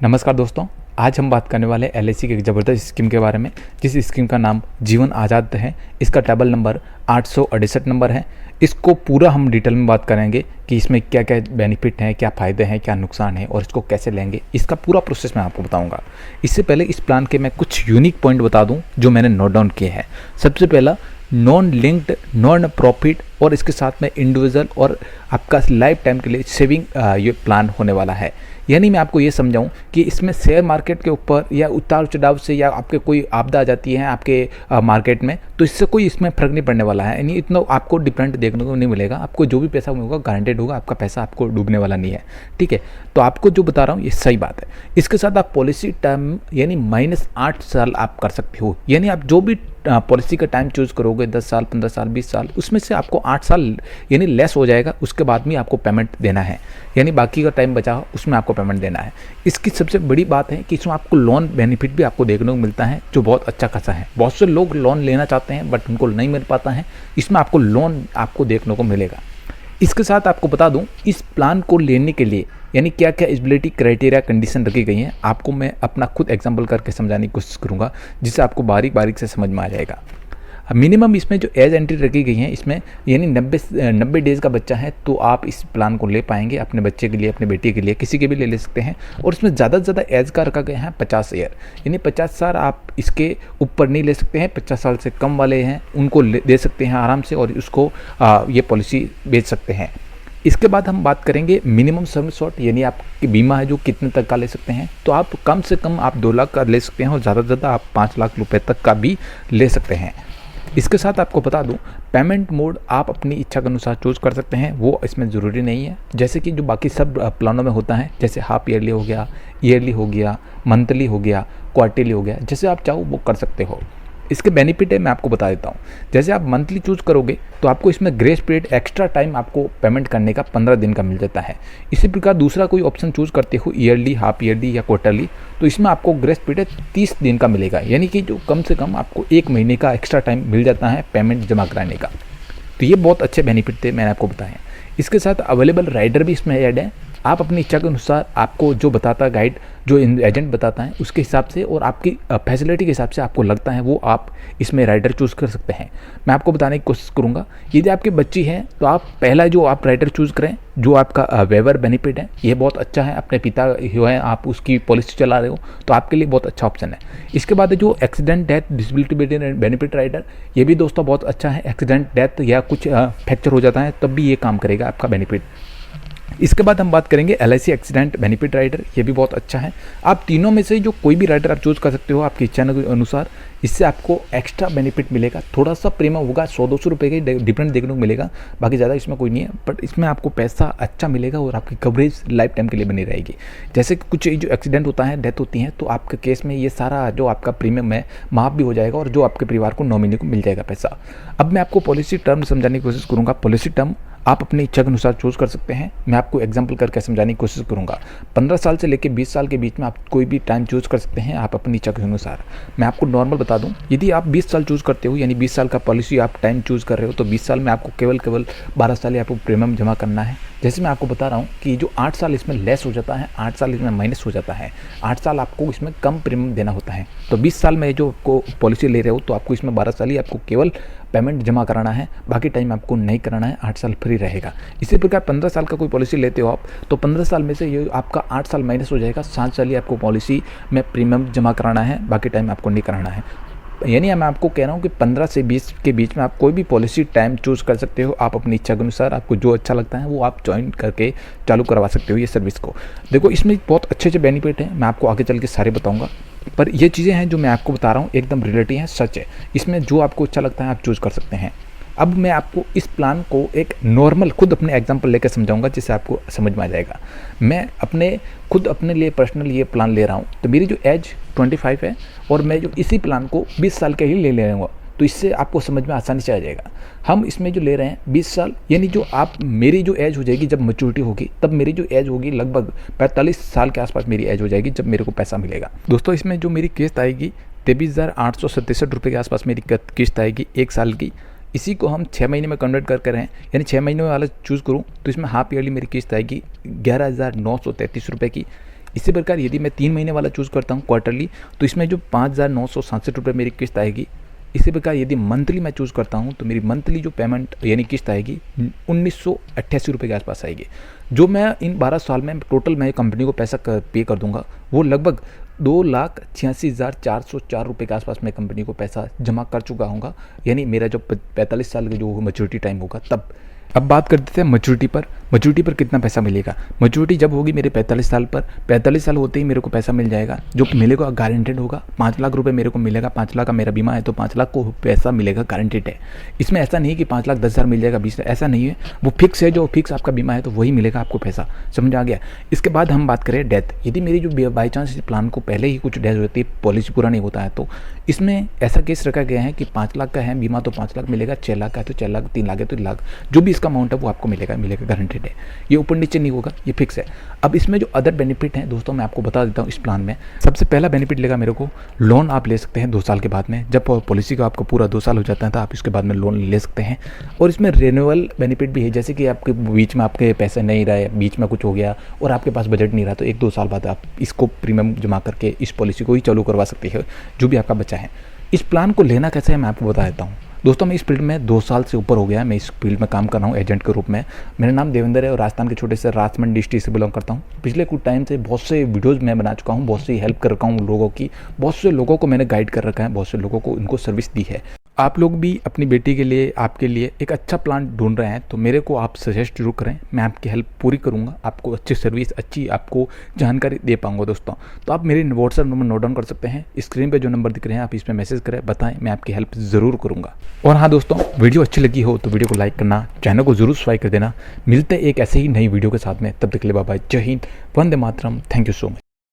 नमस्कार दोस्तों, आज हम बात करने वाले हैं एलआईसी की एक ज़बरदस्त स्कीम के बारे में, जिस स्कीम का नाम जीवन आज़ाद है। इसका टेबल नंबर 868 नंबर है। इसको पूरा हम डिटेल में बात करेंगे कि इसमें क्या क्या बेनिफिट हैं, क्या फ़ायदे हैं, क्या नुकसान है और इसको कैसे लेंगे। इसका पूरा प्रोसेस मैं आपको बताऊंगा। इससे पहले इस प्लान के मैं कुछ यूनिक पॉइंट बता दूं जो मैंने नोट डाउन किए हैं। सबसे पहला, नॉन लिंक्ड, नॉन प्रॉफिट और इसके साथ में इंडिविजुअल और आपका लाइफ टाइम के लिए सेविंग ये प्लान होने वाला है। यानी मैं आपको ये समझाऊं कि इसमें शेयर मार्केट के ऊपर या उतार चढ़ाव से या आपके कोई आपदा आ जाती है आपके मार्केट में, तो इससे कोई इसमें फ़र्क नहीं पड़ने वाला है। यानी इतना आपको डिफरेंट देखने को नहीं मिलेगा। आपको जो भी पैसा होगा गारंटेड होगा, आपका पैसा आपको डूबने वाला नहीं है। ठीक है, तो आपको जो बता रहा हूँ ये सही बात है। इसके साथ आप पॉलिसी टर्म यानी -8 साल आप कर सकते हो। यानी आप जो भी पॉलिसी का टाइम चूज़ करोगे, 10 साल, 15 साल, 20 साल, उसमें से आपको 8 साल यानी लेस हो जाएगा। उसके बाद में आपको पेमेंट देना है, यानी बाकी का टाइम बचा उसमें आपको पेमेंट देना है। इसकी सबसे बड़ी बात है कि इसमें आपको लोन बेनिफिट भी आपको देखने को मिलता है, जो बहुत अच्छा खासा है। बहुत से लोग लोन लेना चाहते हैं बट उनको नहीं मिल पाता है। इसमें आपको लोन आपको देखने को मिलेगा। इसके साथ आपको बता दूं, इस प्लान को लेने के लिए यानी क्या क्या एलिजिबिलिटी क्राइटेरिया कंडीशन रखी गई हैं, आपको मैं अपना खुद एग्जांपल करके समझाने की कोशिश करूंगा, जिससे आपको बारीक बारीक से समझ में आ जाएगा। मिनिमम इसमें जो एज एंट्री रखी गई है, इसमें यानी 90 डेज़ का बच्चा है तो आप इस प्लान को ले पाएंगे। अपने बच्चे के लिए, अपने बेटी के लिए, किसी के भी ले सकते हैं। और इसमें ज़्यादा से ज़्यादा एज का रखा गया है 50 ईयर, यानी 50 साल आप इसके ऊपर नहीं ले सकते हैं। 50 साल से कम वाले हैं उनको दे सकते हैं आराम से और उसको ये पॉलिसी बेच सकते हैं। इसके बाद हम बात करेंगे मिनिमम सम शॉर्ट, यानी आपकी बीमा है जो कितने तक का ले सकते हैं। तो आप कम से कम आप 2 लाख का ले सकते हैं और ज़्यादा से ज़्यादा आप 5 लाख रुपए तक का भी ले सकते हैं। इसके साथ आपको बता दूं, पेमेंट मोड आप अपनी इच्छा के अनुसार चूज़ कर सकते हैं, वो इसमें ज़रूरी नहीं है। जैसे कि जो बाकी सब प्लानों में होता है, जैसे हाफ ईयरली हो गया, ईयरली हो गया, मंथली हो गया, क्वार्टरली हो गया, जैसे आप चाहो वो कर सकते हो। इसके बेनिफिट है मैं आपको बता देता हूँ। जैसे आप मंथली चूज़ करोगे तो आपको इसमें ग्रेस पीरियड एक्स्ट्रा टाइम आपको पेमेंट करने का 15 दिन का मिल जाता है। इसी प्रकार दूसरा कोई ऑप्शन चूज़ करते हो ईयरली, हाफ ईयरली या क्वार्टरली, तो इसमें आपको ग्रेस पीरियड 30 दिन का मिलेगा, यानी कि जो कम से कम आपको 1 महीने का एक्स्ट्रा टाइम मिल जाता है पेमेंट जमा कराने का। तो ये बहुत अच्छे बेनिफिट थे, मैंने आपको बताया। इसके साथ अवेलेबल राइडर भी इसमें ऐड है। आप अपनी इच्छा के अनुसार आपको जो बताता है गाइड, जो एजेंट बताता है उसके हिसाब से और आपकी फैसिलिटी के हिसाब से आपको लगता है वो आप इसमें राइडर चूज़ कर सकते हैं। मैं आपको बताने की कोशिश करूँगा, यदि आपकी बच्ची है तो आप पहला जो आप राइडर चूज़ करें, जो आपका वेवर बेनिफिट है, ये बहुत अच्छा है। अपने पिता जो है आप उसकी पॉलिसी चला रहे हो तो आपके लिए बहुत अच्छा ऑप्शन है। इसके बाद जो accident death disability benefit rider, ये भी दोस्तों बहुत अच्छा है। एक्सीडेंट डेथ या कुछ फ्रैक्चर हो जाता है तब भी ये काम करेगा आपका बेनिफिट। इसके बाद हम बात करेंगे एलआईसी एक्सीडेंट बेनिफिट राइडर, ये भी बहुत अच्छा है। आप तीनों में से जो कोई भी राइडर आप चूज़ कर सकते हो आपकी इच्छा के अनुसार। इससे आपको एक्स्ट्रा बेनिफिट मिलेगा, थोड़ा सा प्रीमियम होगा, 100-200 रुपये के डिफरेंट देखने को मिलेगा, बाकी ज़्यादा इसमें कोई नहीं है। बट इसमें आपको पैसा अच्छा मिलेगा और आपकी कवरेज लाइफ टाइम के लिए बनी रहेगी। जैसे कि कुछ जो एक्सीडेंट होता है, डेथ होती है, तो आपके केस में ये सारा जो आपका प्रीमियम है माफ़ भी हो जाएगा और जो आपके परिवार को नॉमिनी को मिल जाएगा पैसा। अब मैं आपको पॉलिसी टर्म समझाने की कोशिश करूँगा। पॉलिसी टर्म आप अपनी इच्छा के अनुसार चूज़ कर सकते हैं। मैं आपको एग्जांपल करके समझाने की कोशिश करूंगा। 15 साल से लेकर 20 साल के बीच में आप कोई भी टाइम चूज़ कर सकते हैं, आप अपनी इच्छा के अनुसार। मैं आपको नॉर्मल बता दूं, यदि आप 20 साल चूज़ करते हो, यानी 20 साल का पॉलिसी आप टाइम चूज़ कर रहे हो, तो 20 साल में आपको केवल 12 साल ही आपको प्रीमियम जमा करना है। जैसे मैं आपको बता रहा हूँ कि जो 8 साल इसमें लेस हो जाता है, 8 साल इसमें माइनस हो जाता है, 8 साल आपको इसमें कम प्रीमियम देना होता है। तो 20 साल में जो को पॉलिसी ले रहे हो तो आपको इसमें 12 साल ही आपको केवल पेमेंट जमा कराना है, बाकी टाइम आपको नहीं कराना है, 8 साल फ्री रहेगा। इसी प्रकार 15 साल का कोई पॉलिसी लेते हो आप, तो 15 साल में से ये आपका 8 साल माइनस हो जाएगा, 7 साल ही आपको पॉलिसी में प्रीमियम जमा कराना है, बाकी टाइम आपको नहीं कराना है। यानी मैं आपको कह रहा हूँ कि 15 से 20 के बीच में आप कोई भी पॉलिसी टाइम चूज़ कर सकते हो। आप अपनी इच्छा के अनुसार आपको जो अच्छा लगता है वो आप ज्वाइन करके चालू करवा सकते हो ये सर्विस को। देखो इसमें बहुत अच्छे अच्छे बेनिफिट हैं, मैं आपको आगे चल के सारे बताऊँगा। पर ये चीज़ें हैं जो मैं आपको बता रहा हूँ एकदम रियलिटी है, सच है। इसमें जो आपको अच्छा लगता है आप चूज़ कर सकते हैं। अब मैं आपको इस प्लान को एक नॉर्मल खुद अपने एग्जांपल लेकर समझाऊंगा, जिससे आपको समझ में आ जाएगा। मैं अपने लिए पर्सनल ये प्लान ले रहा हूँ, तो मेरी जो एज 25 है और मैं जो इसी प्लान को 20 साल के ही ले रहा हूँ, तो इससे आपको समझ में आसानी से आ जाएगा। हम इसमें जो ले रहे हैं 20 साल, यानी जो आप मेरी जो एज हो जाएगी जब मैच्योरिटी होगी, तब मेरी जो एज होगी लगभग 45 साल के आसपास मेरी एज हो जाएगी जब मेरे को पैसा मिलेगा। दोस्तों इसमें जो मेरी किस्त आएगी 23,867 रुपये के आसपास मेरी किस्त आएगी 1 साल की। इसी को हम 6 महीने में कन्वर्ट कर रहे हैं, यानी 6 महीने वाला चूज़ करूँ तो इसमें हाफ ईयरली मेरी किस्त आएगी 11,933 रुपये की। इसी प्रकार यदि मैं 3 महीने वाला चूज़ करता हूँ क्वार्टरली, तो इसमें जो 5,967 मेरी किस्त आएगी। इसी प्रकार यदि मंथली मैं चूज़ करता हूँ तो मेरी मंथली जो पेमेंट यानी किस्त आएगी 1,988 के आसपास आएगी। जो मैं इन 12 साल में टोटल मैं कंपनी को पैसा पे कर दूंगा वो लगभग 2,86,404 के आसपास मैं कंपनी को पैसा जमा कर चुका हूँगा, यानी मेरा जो 45 साल का जो मैच्योरिटी टाइम होगा तब। अब बात करते हैं मैच्योरिटी पर। मैच्योरिटी पर कितना पैसा मिलेगा। मैच्योरिटी जब होगी मेरे 45 साल पर, 45 साल होते ही मेरे को पैसा मिल जाएगा जो मिलेगा गारंटेड होगा। 5 लाख रुपए मेरे को मिलेगा। 5 लाख का मेरा बीमा है तो 5 लाख को पैसा मिलेगा गारंटेड है। इसमें ऐसा नहीं है कि 5,10,000 मिल जाएगा 20, ऐसा नहीं है। वो फिक्स है, जो फिक्स आपका बीमा है तो वही मिलेगा आपको पैसा। समझ आ गया। इसके बाद हम बात करें डेथ। यदि मेरी जो बाई चांस इस प्लान को पहले ही कुछ डेथ होती है, पॉलिसी पूरा नहीं होता है, तो इसमें ऐसा केस रखा गया है कि 5 लाख का है बीमा तो 5 लाख मिलेगा, 6 लाख का है तो 6 लाख, 3 लाख है तो 1 लाख, जो भी इसका अमाउंट है वो आपको मिलेगा गारंटेड है। ये ऊपर नीचे नहीं होगा, ये फिक्स है। अब इसमें जो अदर बेनिफिट हैं दोस्तों मैं आपको बता देता हूँ। इस प्लान में सबसे पहला बेनिफिट लेगा मेरे को, लोन आप ले सकते हैं 2 साल के बाद में। जब पॉलिसी का आपको पूरा 2 साल हो जाता है तो आप इसके बाद में लोन ले सकते हैं। और इसमें रिन्यूअल बेनिफिट भी है, जैसे कि आपके बीच में आपके पैसे नहीं रहे, बीच में कुछ हो गया और आपके पास बजट नहीं रहा, तो 1-2 साल बाद आप इसको प्रीमियम जमा करके इस पॉलिसी को ही चालू करवा सकते हैं जो भी आपका बचा है। इस प्लान को लेना कैसे है मैं आपको बता देता हूँ। दोस्तों मैं इस फील्ड में 2 साल से ऊपर हो गया है, मैं इस फील्ड में काम कर रहा हूँ एजेंट के रूप में। मेरा नाम देवेंद्र है और राजस्थान के छोटे से राजमंड डिस्ट्रिक्ट से बिलोंग करता हूँ। पिछले कुछ टाइम से बहुत से वीडियोज़ मैं बना चुका हूँ, बहुत सी हेल्प कर रखा हूँ लोगों की, बहुत से लोगों को मैंने गाइड कर रखा है, बहुत से लोगों को इनको सर्विस दी है। आप लोग भी अपनी बेटी के लिए, आपके लिए एक अच्छा प्लान ढूंढ रहे हैं तो मेरे को आप सजेस्ट जरूर करें, मैं आपकी हेल्प पूरी करूंगा, आपको अच्छी सर्विस, अच्छी आपको जानकारी दे पाऊंगा दोस्तों। तो आप मेरे व्हाट्सएप नंबर नोट डाउन कर सकते हैं, स्क्रीन पे जो नंबर दिख रहे हैं आप इस पर मैसेज करें, बताएं, मैं आपकी हेल्प ज़रूर करूँगा। और हाँ दोस्तों, वीडियो अच्छी लगी हो तो वीडियो को लाइक करना, चैनल को जरूर सब्सक्राइब कर देना। मिलते एक ऐसे ही नई वीडियो के साथ में, तब तक के लिए बाय बाय, जय Hind, Vande Mataram, thank you so much.